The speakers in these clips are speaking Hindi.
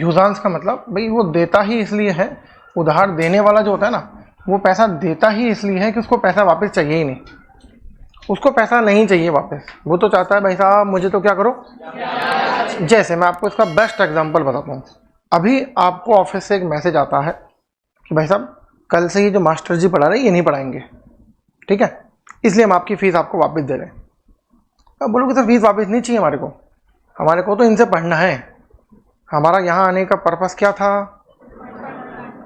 यूजांस का मतलब भाई वो देता ही इसलिए है, उधार देने वाला जो होता है ना, वो पैसा देता ही इसलिए है कि उसको पैसा वापस चाहिए ही नहीं, उसको पैसा नहीं चाहिए वापस। वो तो चाहता है भाई साहब मुझे तो क्या करो। जैसे मैं आपको इसका बेस्ट एग्जांपल बताता हूँ। अभी आपको ऑफिस से एक मैसेज आता है कि भाई साहब कल से ये जो मास्टर जी पढ़ा रहे ये नहीं पढ़ाएंगे, ठीक है, इसलिए हम आपकी फीस आपको वापस दे रहे हैं। अब बोलोगे सर फीस वापस नहीं चाहिए हमारे को तो इनसे पढ़ना है। हमारा यहाँ आने का पर्पस क्या था?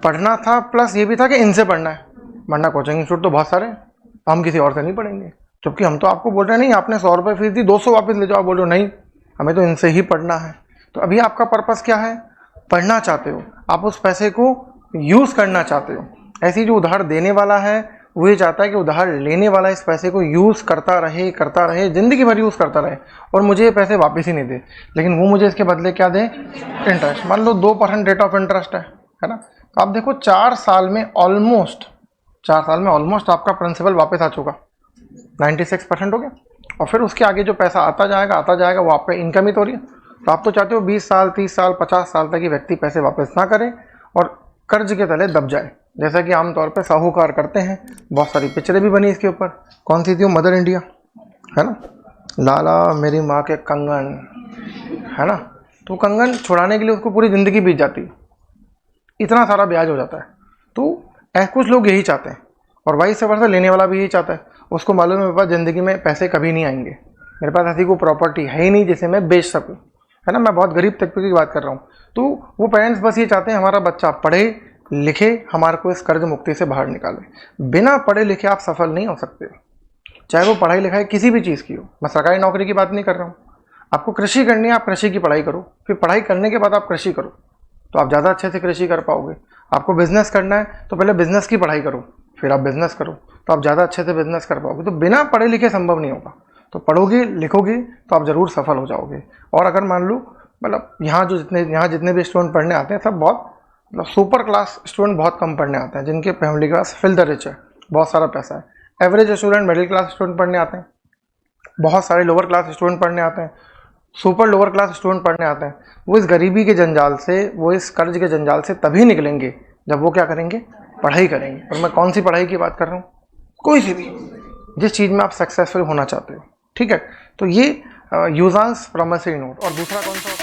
पढ़ना था, प्लस ये भी था कि इनसे पढ़ना है, वरना कोचिंग इंस्टीट्यूट तो बहुत सारे, हम किसी और से नहीं पढ़ेंगे। जबकि हम तो आपको बोल रहे हैं नहीं आपने 100 रुपये फीस दी 200 वापस ले जाओ, आप बोल रहे हो नहीं हमें तो इनसे ही पढ़ना है। तो अभी आपका पर्पस क्या है? पढ़ना चाहते हो, आप उस पैसे को यूज़ करना चाहते हो। ऐसी जो उधार देने वाला है वो ये चाहता है कि उधार लेने वाला इस पैसे को यूज़ करता रहे, ज़िंदगी भर यूज़ करता रहे और मुझे ये पैसे वापस ही नहीं दे, लेकिन वो मुझे इसके बदले क्या दे? इंटरेस्ट। मान लो 2% रेट ऑफ इंटरेस्ट है ना, तो आप देखो 4 साल में ऑलमोस्ट आपका प्रिंसिपल वापस आ चुका, 96% हो गया। और फिर उसके आगे जो पैसा आता जाएगा वो आपका इनकम ही तो हो रही है। तो आप तो चाहते हो 20 साल 30 साल 50 साल तक ये व्यक्ति पैसे वापस ना करे और कर्ज के तले दब जाए, जैसा कि आमतौर पे साहूकार करते हैं। बहुत सारी पिक्चरें भी बनी इसके ऊपर। कौन सी थी वो? मदर इंडिया, है ना, लाला मेरी माँ के कंगन, है ना, तो कंगन छुड़ाने के लिए उसको पूरी ज़िंदगी बीत जाती, इतना सारा ब्याज हो जाता है। तो कुछ लोग यही चाहते हैं और वाइस वर्सा लेने वाला भी यही चाहता है। उसको मालूम है मेरे पास ज़िंदगी में पैसे कभी नहीं आएंगे, मेरे पास ऐसी कोई प्रॉपर्टी है ही नहीं जिसे मैं बेच सकूं, है ना, मैं बहुत गरीब तबके की बात कर रहा हूँ। तो वो पेरेंट्स बस ये चाहते हैं हमारा बच्चा पढ़े लिखे, हमारे को इस कर्ज मुक्ति से बाहर निकाले। बिना पढ़े लिखे आप सफल नहीं हो सकते, चाहे वो पढ़ाई लिखाई किसी भी चीज़ की हो। मैं सरकारी नौकरी की बात नहीं कर रहा हूँ। आपको कृषि करनी है, आप कृषि की पढ़ाई करो, फिर पढ़ाई करने के बाद आप कृषि करो तो आप ज़्यादा अच्छे से कृषि कर पाओगे। आपको बिजनेस करना है तो पहले बिजनेस की पढ़ाई करो, फिर आप बिजनेस करो तो आप ज़्यादा अच्छे से बिजनेस कर पाओगे। तो बिना पढ़े लिखे संभव नहीं होगा। तो पढ़ोगे लिखोगे तो आप ज़रूर सफल हो जाओगे। और अगर मान लो मतलब यहाँ जितने भी स्टूडेंट पढ़ने आते हैं सब बहुत मतलब सुपर क्लास स्टूडेंट बहुत कम पढ़ने आते हैं, जिनके फैमिली के पास फिल द रिच है, बहुत सारा पैसा है। Average student middle class student पढ़ने आते हैं, बहुत सारे लोअर क्लास स्टूडेंट पढ़ने आते हैं, सुपर लोअर क्लास स्टूडेंट पढ़ने आते हैं। वो इस गरीबी के जंजाल से, वो इस कर्ज के जंजाल से तभी निकलेंगे जब वो क्या करेंगे? पढ़ाई करेंगे। और मैं कौन सी पढ़ाई की बात कर रहा हूँ? कोई सी भी, जिस चीज़ में आप सक्सेसफुल होना चाहते हो, ठीक है। तो ये यूजांस प्रॉमिसरी नोट। और दूसरा कौन सा होता है?